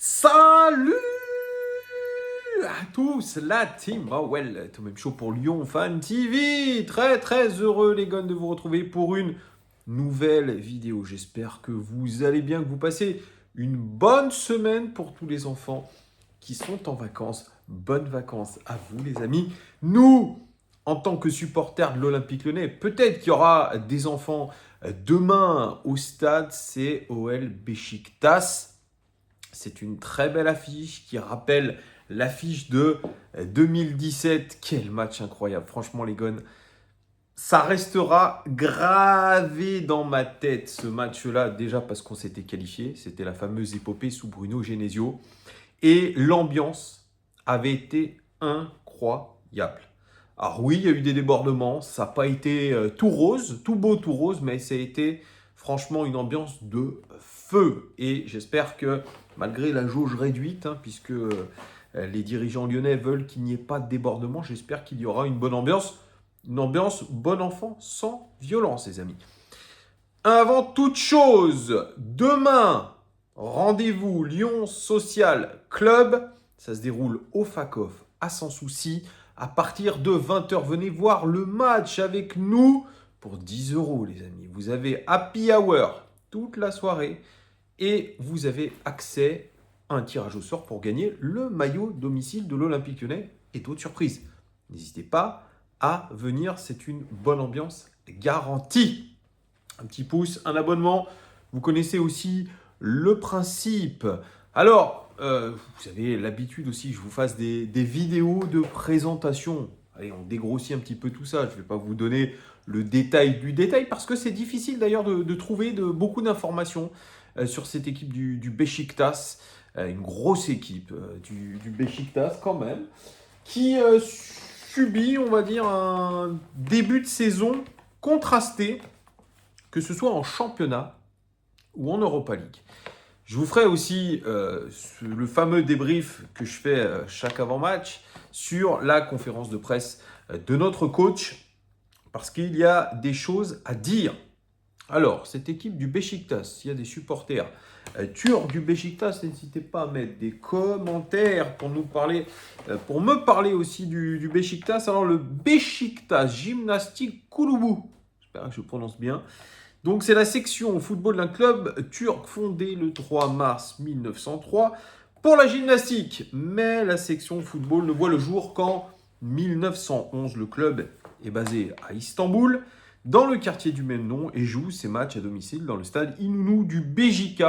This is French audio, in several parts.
Salut à tous, la team Bowell, tout même chaud pour Lyon Fan TV. Très heureux les gars de vous retrouver pour une nouvelle vidéo. J'espère que vous allez bien, que vous passez une bonne semaine pour tous les enfants qui sont en vacances. Bonnes vacances à vous les amis. Nous, en tant que supporters de l'Olympique Lyonnais, peut-être qu'il y aura des enfants demain au stade, c'est OL Beşiktaş. C'est une très belle affiche qui rappelle l'affiche de 2017. Quel match incroyable. Franchement, les gars, ça restera gravé dans ma tête, ce match-là. Déjà parce qu'on s'était qualifié. C'était la fameuse épopée sous Bruno Genesio. Et l'ambiance avait été incroyable. Alors oui, il y a eu des débordements. Ça n'a pas été tout rose, tout beau, tout rose. Mais ça a été franchement une ambiance de feu. Et j'espère que malgré la jauge réduite, puisque les dirigeants lyonnais veulent qu'il n'y ait pas de débordement, j'espère qu'il y aura une bonne ambiance. Une ambiance bon enfant, sans violence, les amis. Avant toute chose, demain, rendez-vous Lyon Social Club. Ça se déroule au FACOF à Sans Souci. À partir de 20h, venez voir le match avec nous pour 10 €, les amis. Vous avez happy hour toute la soirée. Et vous avez accès à un tirage au sort pour gagner le maillot domicile de l'Olympique Lyonnais et d'autres surprises. N'hésitez pas à venir, c'est une bonne ambiance garantie. Un petit pouce, un abonnement. Vous connaissez aussi le principe. Alors, vous avez l'habitude aussi que je vous fasse des vidéos de présentation. Allez, on dégrossit un petit peu tout ça. Je ne vais pas vous donner le détail du détail parce que c'est difficile d'ailleurs de trouver beaucoup d'informations sur cette équipe du Beşiktaş, une grosse équipe du Beşiktaş quand même, qui subit, on va dire, un début de saison contrasté, que ce soit en championnat ou en Europa League. Je vous ferai aussi le fameux débrief que je fais chaque avant-match sur la conférence de presse de notre coach, parce qu'il y a des choses à dire. Alors, cette équipe du Beşiktaş, s'il y a des supporters turcs du Beşiktaş, n'hésitez pas à mettre des commentaires pour nous parler, pour me parler aussi du Beşiktaş. Alors, le Beşiktaş Gymnastik Kulübü, j'espère que je prononce bien. Donc, c'est la section football d'un club turc fondé le 3 mars 1903 pour la gymnastique. Mais la section football ne voit le jour qu'en 1911. Le club est basé à Istanbul, dans le quartier du même nom, et joue ses matchs à domicile dans le stade İnönü du BJK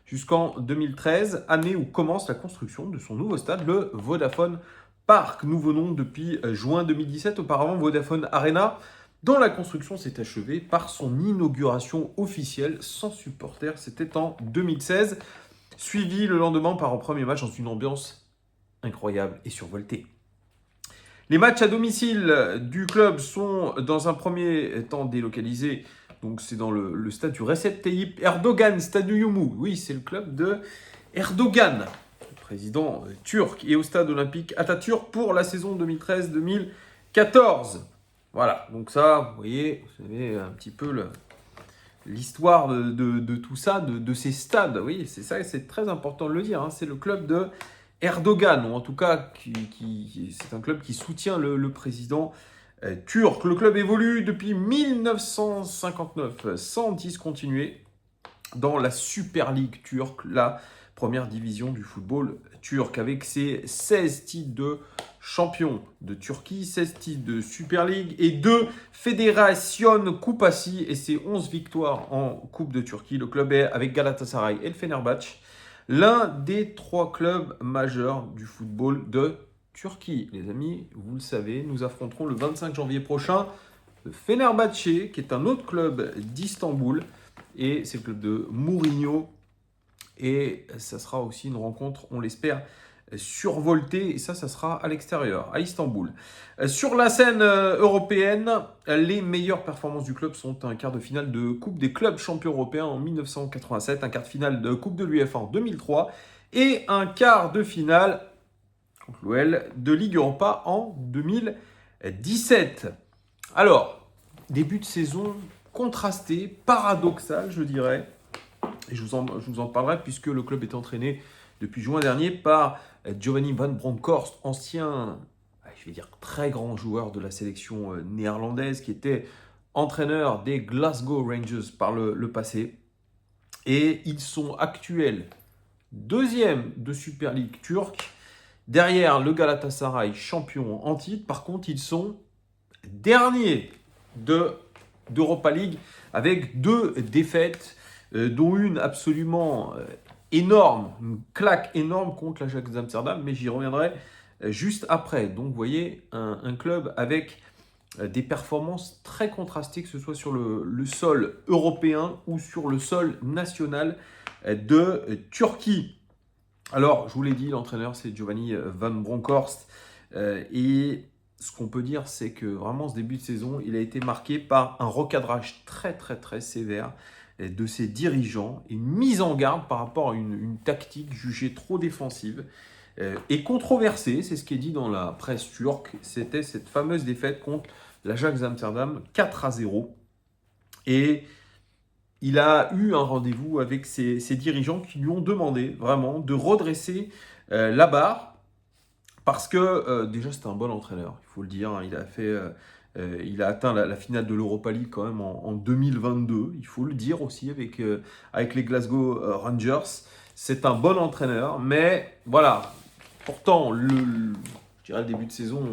jusqu'en 2013, année où commence la construction de son nouveau stade, le Vodafone Park. Nous venons depuis juin 2017, auparavant Vodafone Arena, dont la construction s'est achevée par son inauguration officielle sans supporters. C'était en 2016, suivi le lendemain par un premier match dans une ambiance incroyable et survoltée. Les matchs à domicile du club sont dans un premier temps délocalisés. Donc c'est dans le stade du Recep Tayyip Erdogan Stadyumu. Oui, c'est le club de Erdogan, le président turc, et au stade olympique Atatürk pour la saison 2013-2014. Voilà, donc ça, vous voyez, vous savez un petit peu l'histoire de tout ça, de ces stades. Oui, c'est ça, c'est très important de le dire. C'est le club de Erdogan, ou en tout cas, c'est un club qui soutient le président turc. Le club évolue depuis 1959 sans discontinuer dans la Super League turque, la première division du football turc, avec ses 16 titres de champion de Turquie, 16 titres de Super League et 2 Fédération Kupası et ses 11 victoires en Coupe de Turquie. Le club est, avec Galatasaray et le Fenerbahçe, l'un des 3 clubs majeurs du football de Turquie. Les amis, vous le savez, nous affronterons le 25 janvier prochain le Fenerbahçe, qui est un autre club d'Istanbul, et c'est le club de Mourinho. Et ça sera aussi une rencontre, on l'espère, survoltée. Et ça sera à l'extérieur, à Istanbul. Sur la scène européenne, les meilleures performances du club sont un quart de finale de Coupe des clubs champions européens en 1987, un quart de finale de Coupe de l'UEFA en 2003 et un quart de finale contre l'OL de Ligue Europa en 2017. Alors, début de saison contrasté, paradoxal, je dirais. Et je vous en parlerai puisque le club est entraîné depuis juin dernier par Giovanni Van Bronckhorst, ancien, je vais dire, très grand joueur de la sélection néerlandaise qui était entraîneur des Glasgow Rangers par le passé. Et ils sont actuels deuxième de Super League turque, derrière le Galatasaray, champion en titre. Par contre, ils sont derniers d'Europa League avec 2 défaites, dont une absolument énorme, une claque énorme contre l'Ajax d'Amsterdam, mais j'y reviendrai juste après. Donc vous voyez, un club avec des performances très contrastées, que ce soit sur le sol européen ou sur le sol national de Turquie. Alors, je vous l'ai dit, l'entraîneur, c'est Giovanni Van Bronckhorst. Et ce qu'on peut dire, c'est que vraiment, ce début de saison, il a été marqué par un recadrage très, très, très sévère de ses dirigeants, et une mise en garde par rapport à une tactique jugée trop défensive et controversée. C'est ce qui est dit dans la presse turque. C'était cette fameuse défaite contre l'Ajax d'Amsterdam, 4-0. Et il a eu un rendez-vous avec ses dirigeants qui lui ont demandé vraiment de redresser la barre, parce que déjà c'était un bon entraîneur, il faut le dire. Hein. Il a atteint la finale de l'Europa League quand même en 2022, il faut le dire aussi, avec les Glasgow Rangers. C'est un bon entraîneur, mais voilà, pourtant je dirais le début de saison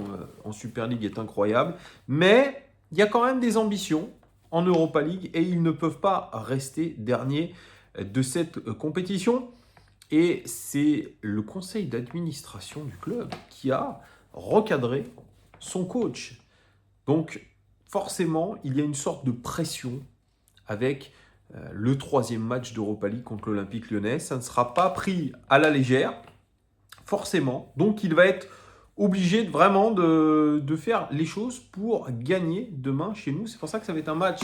en Super League est incroyable, mais il y a quand même des ambitions en Europa League et ils ne peuvent pas rester derniers de cette compétition. Et c'est le conseil d'administration du club qui a recadré son coach. Donc forcément, il y a une sorte de pression avec le 3e match d'Europa League contre l'Olympique Lyonnais. Ça ne sera pas pris à la légère, forcément. Donc il va être obligé vraiment de faire les choses pour gagner demain chez nous. C'est pour ça que ça va être un match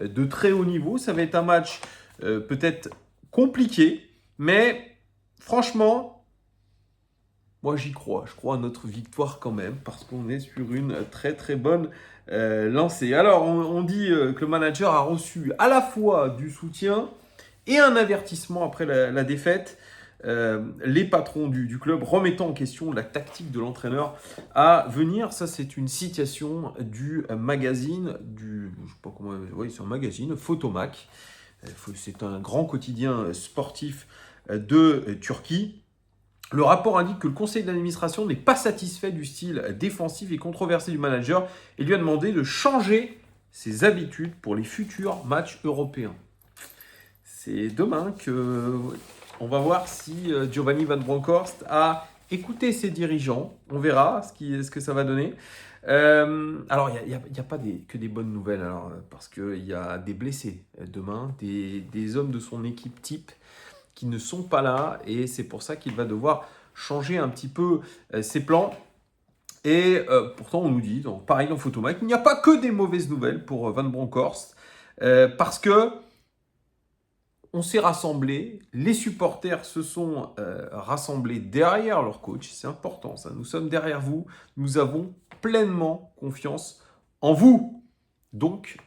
de très haut niveau. Ça va être un match peut-être compliqué, mais franchement, moi j'y crois. Je crois à notre victoire quand même, parce qu'on est sur une très très bonne lancée. Alors on dit que le manager a reçu à la fois du soutien et un avertissement après la défaite. Les patrons du club remettant en question la tactique de l'entraîneur à venir. Ça, c'est une citation du magazine, je sais pas comment, oui, c'est un magazine, Photomac. C'est un grand quotidien sportif de Turquie. Le rapport indique que le conseil d'administration n'est pas satisfait du style défensif et controversé du manager et lui a demandé de changer ses habitudes pour les futurs matchs européens. C'est demain que... On va voir si Giovanni Van Bronckhorst a écouté ses dirigeants. On verra ce que ça va donner. Alors, il n'y a pas que des bonnes nouvelles, alors, parce qu'il y a des blessés demain, des hommes de son équipe type qui ne sont pas là. Et c'est pour ça qu'il va devoir changer un petit peu ses plans. Et pourtant, on nous dit, pareil dans Photomac, il n'y a pas que des mauvaises nouvelles pour Van Bronckhorst. Parce que on s'est rassemblés, les supporters se sont rassemblés derrière leur coach, c'est important ça, nous sommes derrière vous, nous avons pleinement confiance en vous. Donc,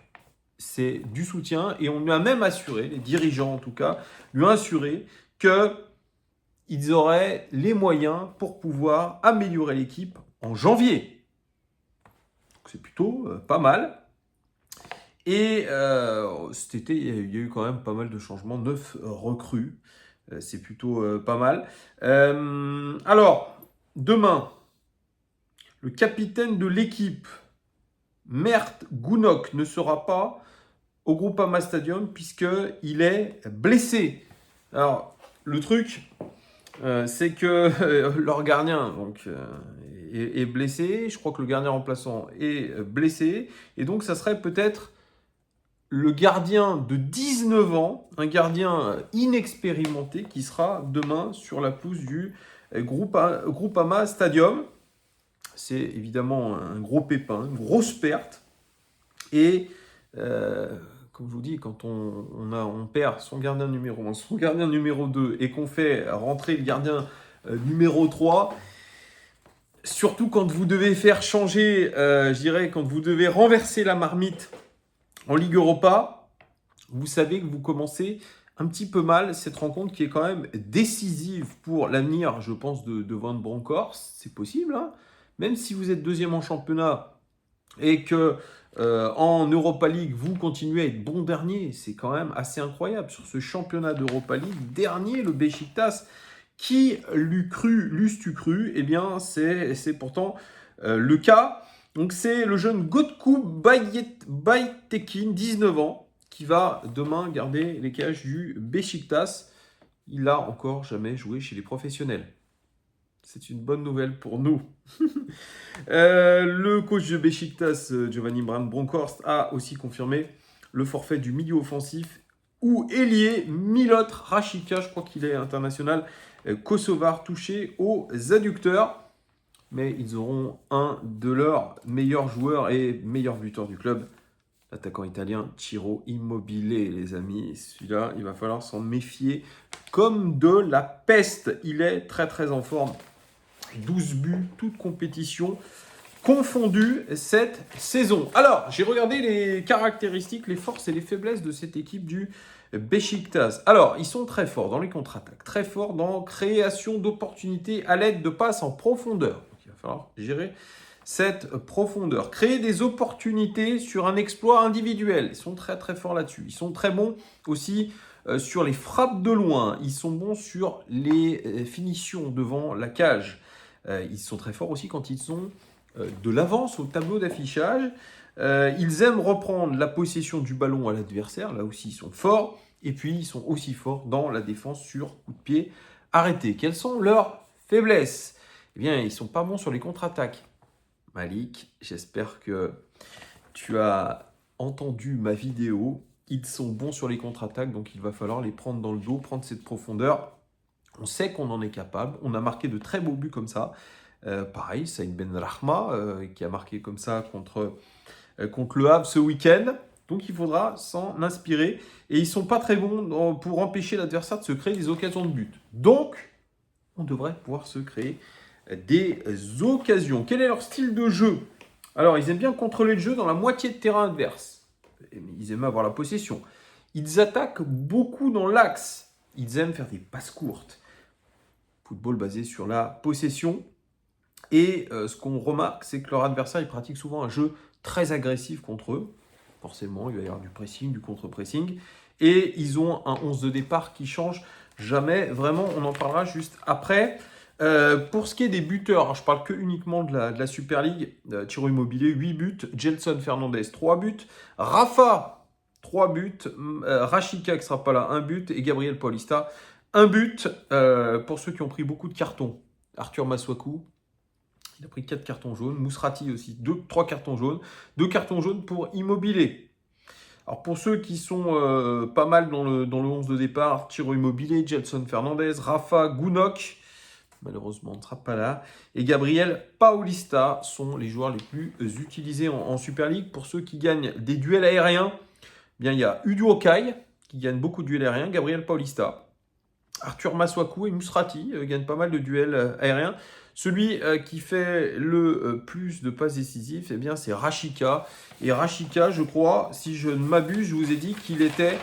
c'est du soutien et on lui a même assuré, les dirigeants en tout cas, lui ont assuré qu'ils auraient les moyens pour pouvoir améliorer l'équipe en janvier. Donc, c'est plutôt pas mal. Et cet été, il y a eu quand même pas mal de changements, 9 recrues, c'est plutôt pas mal. Alors, demain, le capitaine de l'équipe, Mert Günok, ne sera pas au Groupama Stadium puisqu'il est blessé. Alors, le truc, c'est que leur gardien est blessé. Je crois que le gardien remplaçant est blessé. Et donc, ça serait peut-être le gardien de 19 ans, un gardien inexpérimenté qui sera demain sur la pelouse du Groupama Stadium. C'est évidemment un gros pépin, une grosse perte. Et comme je vous dis, quand on perd son gardien numéro 1, son gardien numéro 2 et qu'on fait rentrer le gardien numéro 3, surtout quand vous devez faire changer, je dirais, quand vous devez renverser la marmite en Ligue Europa, vous savez que vous commencez un petit peu mal cette rencontre qui est quand même décisive pour l'avenir, je pense, de Van Bronckhorst. C'est possible, hein. Même si vous êtes deuxième en championnat et que en Europa League, vous continuez à être bon dernier, c'est quand même assez incroyable. Sur ce championnat d'Europa League, dernier, le Beşiktaş, qui l'eût-tu cru? Eh bien, c'est pourtant le cas. Donc, c'est le jeune Gökçe Baytekin, 19 ans, qui va demain garder les cages du Beşiktaş. Il n'a encore jamais joué chez les professionnels. C'est une bonne nouvelle pour nous. Le coach de Beşiktaş, Giovanni Bronckhorst, a aussi confirmé le forfait du milieu offensif ou ailier Milot Rashica. Je crois qu'il est international kosovar, touché aux adducteurs. Mais ils auront un de leurs meilleurs joueurs et meilleurs buteurs du club, l'attaquant italien Ciro Immobile, les amis. Celui-là, il va falloir s'en méfier comme de la peste. Il est très très en forme. 12 buts, toute compétition confondue cette saison. Alors, j'ai regardé les caractéristiques, les forces et les faiblesses de cette équipe du Beşiktaş. Alors, ils sont très forts dans les contre-attaques, très forts dans création d'opportunités à l'aide de passes en profondeur. Donc, il va falloir gérer cette profondeur. Créer des opportunités sur un exploit individuel. Ils sont très très forts là-dessus. Ils sont très bons aussi sur les frappes de loin. Ils sont bons sur les finitions devant la cage. Ils sont très forts aussi quand ils ont de l'avance au tableau d'affichage. Ils aiment reprendre la possession du ballon à l'adversaire. Là aussi, ils sont forts. Et puis, ils sont aussi forts dans la défense sur coup de pied arrêté. Quelles sont leurs faiblesses? Eh bien, ils ne sont pas bons sur les contre-attaques. Malik, j'espère que tu as entendu ma vidéo. Ils sont bons sur les contre-attaques, donc il va falloir les prendre dans le dos, prendre cette profondeur. On sait qu'on en est capable. On a marqué de très beaux buts comme ça. Pareil, Saïd Benrahma qui a marqué comme ça contre le Havre ce week-end. Donc il faudra s'en inspirer. Et ils ne sont pas très bons pour empêcher l'adversaire de se créer des occasions de but. Donc, on devrait pouvoir se créer des occasions. Quel est leur style de jeu? Alors, ils aiment bien contrôler le jeu dans la moitié de terrain adverse. Ils aiment avoir la possession. Ils attaquent beaucoup dans l'axe. Ils aiment faire des passes courtes. Football basé sur la possession. Et ce qu'on remarque, c'est que leur adversaire, il pratique souvent un jeu très agressif contre eux. Forcément, il va y avoir du pressing, du contre-pressing. Et ils ont un 11 de départ qui change jamais. Vraiment, on en parlera juste après. Pour ce qui est des buteurs, alors je parle que uniquement de la Super League. Ciro Immobile, 8 buts. Gelson Fernandez, 3 buts. Rafa, 3 buts. Rashica, qui ne sera pas là, 1 but. Et Gabriel Paulista, 1 but. Pour ceux qui ont pris beaucoup de cartons, Arthur Masuaku, il a pris 4 cartons jaunes. Mousrati aussi, 3 cartons jaunes. 2 cartons jaunes pour Immobile. Alors pour ceux qui sont pas mal dans le 11 de départ, Ciro Immobile, Gelson Fernandez, Rafa, Gunok, malheureusement on ne sera pas là, et Gabriel Paulista sont les joueurs les plus utilisés en Super League. Pour ceux qui gagnent des duels aériens, eh bien, il y a Uduokai qui gagne beaucoup de duels aériens, Gabriel Paulista, Arthur Masuaku et Mousrati gagnent pas mal de duels aériens. Celui qui fait le plus de passes décisives, eh bien, c'est Rashica. Et Rashica, je crois, si je ne m'abuse, je vous ai dit qu'il était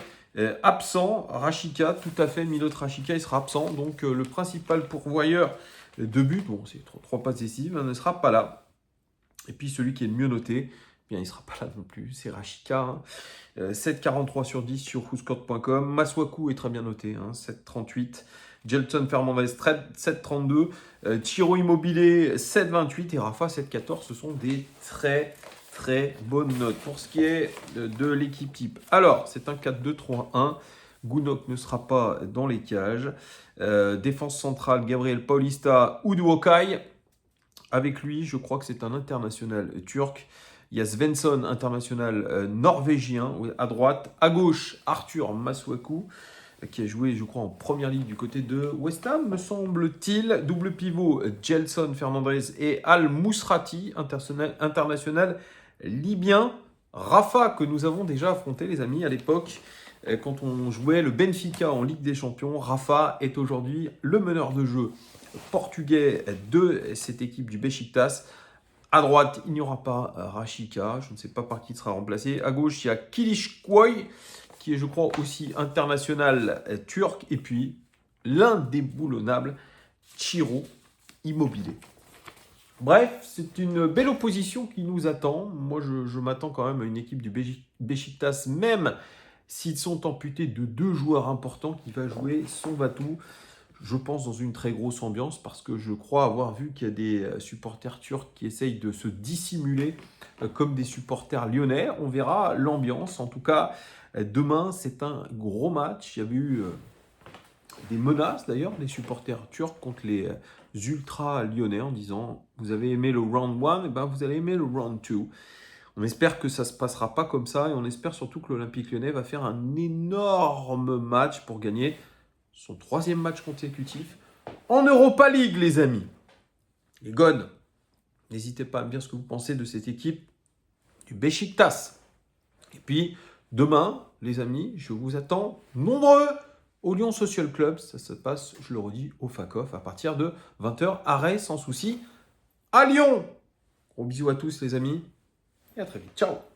absent. Rashica, tout à fait, Milot Rashica, il sera absent. Donc, le principal pourvoyeur de but, bon, c'est 3 passes décisives, ne sera pas là. Et puis, celui qui est le mieux noté, eh bien, il ne sera pas là non plus, c'est Rashica. 7,43 sur 10 sur whoscored.com. Masuaku est très bien noté, 7,38. Gelson Fernandez 7,32, Ciro Immobile 7,28 et Rafa 7,14. Ce sont des très très bonnes notes. Pour ce qui est de l'équipe type, alors c'est un 4-2-3-1. Gunok ne sera pas dans les cages. Défense centrale, Gabriel Paulista, Uduokai. Avec lui, je crois que c'est un international turc. Il y a Svensson, international norvégien à droite. À gauche, Arthur Masuaku, qui a joué, je crois, en première ligue du côté de West Ham, me semble-t-il. Double pivot, Gelson Fernandez et Al Mousrati, international libyen. Rafa, que nous avons déjà affronté, les amis, à l'époque, quand on jouait le Benfica en Ligue des Champions. Rafa est aujourd'hui le meneur de jeu portugais de cette équipe du Beşiktaş. À droite, il n'y aura pas Rashica. Je ne sais pas par qui il sera remplacé. À gauche, il y a Kilişkoy, qui est, je crois, aussi international turc. Et puis, l'indéboulonnable Ciro Immobilier. Bref, c'est une belle opposition qui nous attend. Moi, je m'attends quand même à une équipe du Beşiktaş, même s'ils sont amputés de 2 joueurs importants, qui va jouer son Vatou, je pense, dans une très grosse ambiance, parce que je crois avoir vu qu'il y a des supporters turcs qui essayent de se dissimuler comme des supporters lyonnais. On verra l'ambiance. En tout cas, demain, c'est un gros match. Il y a eu des menaces, d'ailleurs, des supporters turcs contre les ultras lyonnais en disant « Vous avez aimé le round 1, et ben vous allez aimer le round 2 ». On espère que ça ne se passera pas comme ça et on espère surtout que l'Olympique Lyonnais va faire un énorme match pour gagner son 3e match consécutif en Europa League, les amis. Les Gones, n'hésitez pas à me dire ce que vous pensez de cette équipe du Beşiktaş. Et puis, demain, les amis, je vous attends nombreux au Lyon Social Club. Ça se passe, je le redis, au FACOF à partir de 20h. Arrêt sans souci à Lyon. Gros bisous à tous, les amis. Et à très vite. Ciao.